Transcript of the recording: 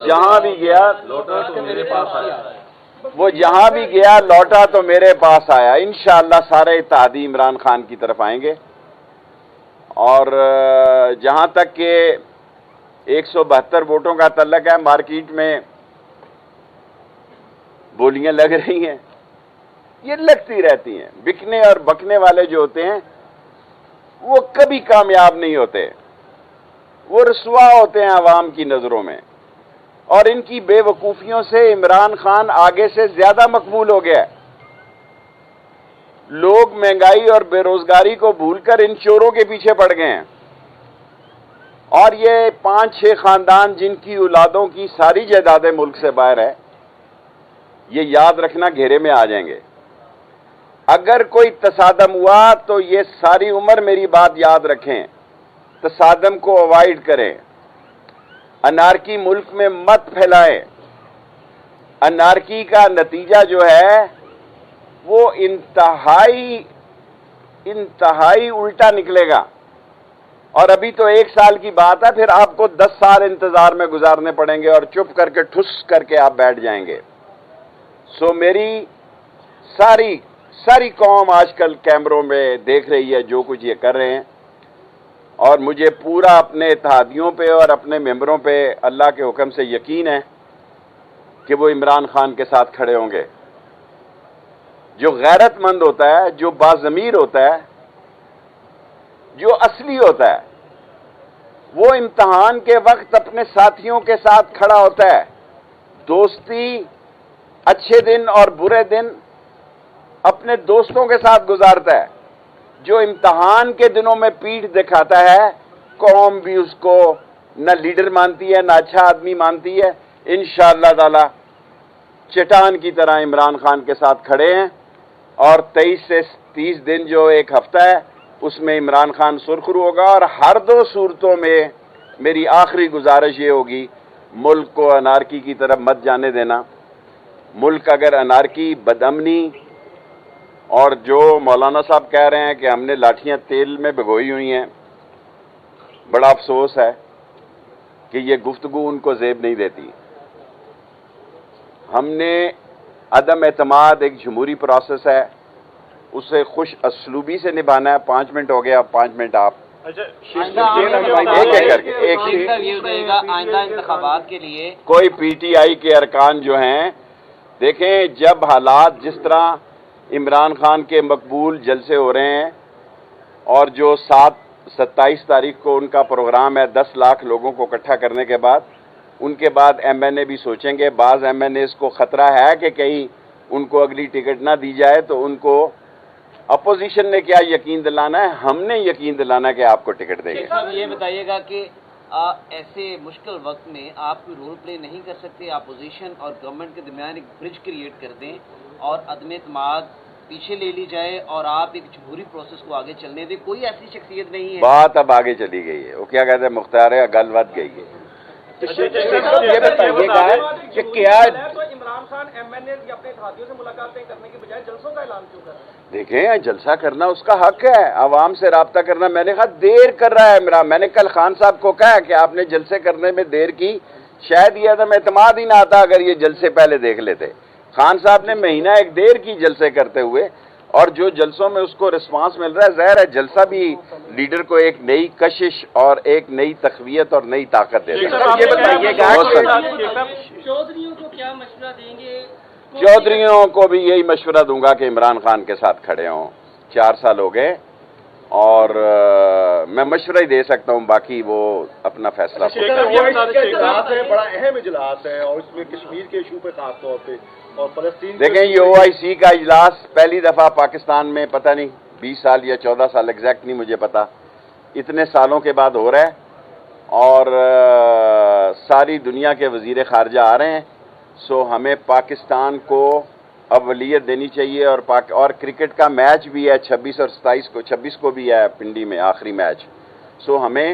جہاں بھی گیا لوٹا تو میرے پاس آیا، وہ جہاں بھی گیا لوٹا تو میرے پاس آیا۔ انشاءاللہ سارے اتحادی عمران خان کی طرف آئیں گے، اور جہاں تک کہ 172 ووٹوں کا تعلق ہے، مارکیٹ میں بولیاں لگ رہی ہیں، یہ لگتی رہتی ہیں۔ بکنے اور بکنے والے جو ہوتے ہیں وہ کبھی کامیاب نہیں ہوتے، وہ رسوا ہوتے ہیں عوام کی نظروں میں، اور ان کی بے وقوفیوں سے عمران خان آگے سے زیادہ مقبول ہو گیا ہے۔ لوگ مہنگائی اور بے روزگاری کو بھول کر ان چوروں کے پیچھے پڑ گئے ہیں، اور یہ 5-6 خاندان جن کی اولادوں کی ساری جائیدادیں ملک سے باہر ہے، یہ یاد رکھنا گھیرے میں آ جائیں گے۔ اگر کوئی تصادم ہوا تو یہ ساری عمر میری بات یاد رکھیں، تصادم کو اوائڈ کریں، انارکی ملک میں مت پھیلائیں۔ انارکی کا نتیجہ جو ہے وہ انتہائی الٹا نکلے گا، اور ابھی تو 1 سال کی بات ہے، پھر آپ کو 10 سال انتظار میں گزارنے پڑیں گے، اور چپ کر کے ٹھس کر کے آپ بیٹھ جائیں گے۔ سو میری ساری قوم آج کل کیمروں میں دیکھ رہی ہے جو کچھ یہ کر رہے ہیں، اور مجھے پورا اپنے اتحادیوں پہ اور اپنے ممبروں پہ اللہ کے حکم سے یقین ہے کہ وہ عمران خان کے ساتھ کھڑے ہوں گے۔ جو غیرت مند ہوتا ہے، جو باضمیر ہوتا ہے، جو اصلی ہوتا ہے، وہ امتحان کے وقت اپنے ساتھیوں کے ساتھ کھڑا ہوتا ہے۔ دوستی، اچھے دن اور برے دن اپنے دوستوں کے ساتھ گزارتا ہے۔ جو امتحان کے دنوں میں پیٹھ دکھاتا ہے، قوم بھی اس کو نہ لیڈر مانتی ہے، نہ اچھا آدمی مانتی ہے۔ انشاءاللہ تعالی چٹان کی طرح عمران خان کے ساتھ کھڑے ہیں، اور 23 سے 30 دن جو ایک ہفتہ ہے اس میں عمران خان سرخرو ہوگا، اور ہر 2 صورتوں میں میری آخری گزارش یہ ہوگی، ملک کو انارکی کی طرف مت جانے دینا۔ ملک اگر انارکی، بدامنی، اور جو مولانا صاحب کہہ رہے ہیں کہ ہم نے لاٹھیاں تیل میں بھگوئی ہوئی ہیں، بڑا افسوس ہے کہ یہ گفتگو ان کو زیب نہیں دیتی۔ ہم نے عدم اعتماد ایک جمہوری پروسیس ہے، اسے خوش اسلوبی سے نبھانا ہے۔ 5 منٹ ہو گیا، 5 منٹ آپ ایک کر کے آئندہ انتخابات کے لیے کوئی پی ٹی آئی کے ارکان جو ہیں، دیکھیں جب حالات جس طرح عمران خان کے مقبول جلسے ہو رہے ہیں، اور جو 27 تاریخ کو ان کا پروگرام ہے 10 لاکھ لوگوں کو اکٹھا کرنے کے بعد، ان کے بعد ایم این اے بھی سوچیں گے۔ بعض ایم این اے کو خطرہ ہے کہ کہیں ان کو اگلی ٹکٹ نہ دی جائے، تو ان کو اپوزیشن نے کیا یقین دلانا ہے، ہم نے یقین دلانا ہے کہ آپ کو ٹکٹ دیں گے۔ یہ بتائیے گا کہ ایسے مشکل وقت میں آپ کوئی رول پلے نہیں کر سکتے، اپوزیشن اور گورنمنٹ کے درمیان ایک برج کریٹ کر دیں اور عدم اعتماد پیچھے لے لی جائے، اور آپ ایک جمہوری پروسیس کو آگے چلنے دیں؟ کوئی ایسی شخصیت نہیں ہے۔ بات اب آگے چلی گئی ہے، وہ کیا کہتے ہیں مختار ہے، گل ود گئی ہے۔ یہ بتائیے گا کہ کیا عمران خان ایم این اے یا اپنے اتحادیوں سے ملاقاتیں کرنے کے بجائے جلسوں کا اعلان کیوں کر رہے ہیں؟ دیکھیں جلسہ کرنا اس کا حق ہے، عوام سے رابطہ کرنا۔ میں نے کہا دیر کر رہا ہے عمران، میں نے کل خان صاحب کو کہا کہ آپ نے جلسے کرنے میں دیر کی، شاید یہ عدم اعتماد ہی نہ آتا اگر یہ جلسے پہلے دیکھ لیتے۔ خان صاحب نے مہینہ 1 دیر کی جلسے کرتے ہوئے، اور جو جلسوں میں اس کو رسپانس مل رہا ہے، ظاہر ہے جلسہ بھی لیڈر کو ایک نئی کشش اور ایک نئی تقویت اور نئی طاقت دے دیتا ہے۔ یہ بتائیے گا چودھریوں کو کیا مشورہ دیں گے؟ چودھریوں کو بھی یہی مشورہ دوں گا کہ عمران خان کے ساتھ کھڑے ہوں۔ 4 سال ہو گئے، اور میں مشورہ ہی دے سکتا ہوں، باقی وہ اپنا فیصلہ۔ بڑا اہم اجلاس ہے، اور اس میں کشمیر کے ایشو پہ خاص طور پہ اور فلسطین۔ دیکھیں یہ OIC کا اجلاس پہلی دفعہ پاکستان میں پتہ نہیں 20 سال یا 14 سال ایگزیکٹ نہیں مجھے پتا، اتنے سالوں کے بعد ہو رہا ہے، اور ساری دنیا کے وزیر خارجہ آ رہے ہیں۔ سو ہمیں پاکستان کو اولیت دینی چاہیے، اور کرکٹ کا میچ بھی ہے 26 اور 27 کو، 26 کو بھی ہے پنڈی میں آخری میچ۔ سو ہمیں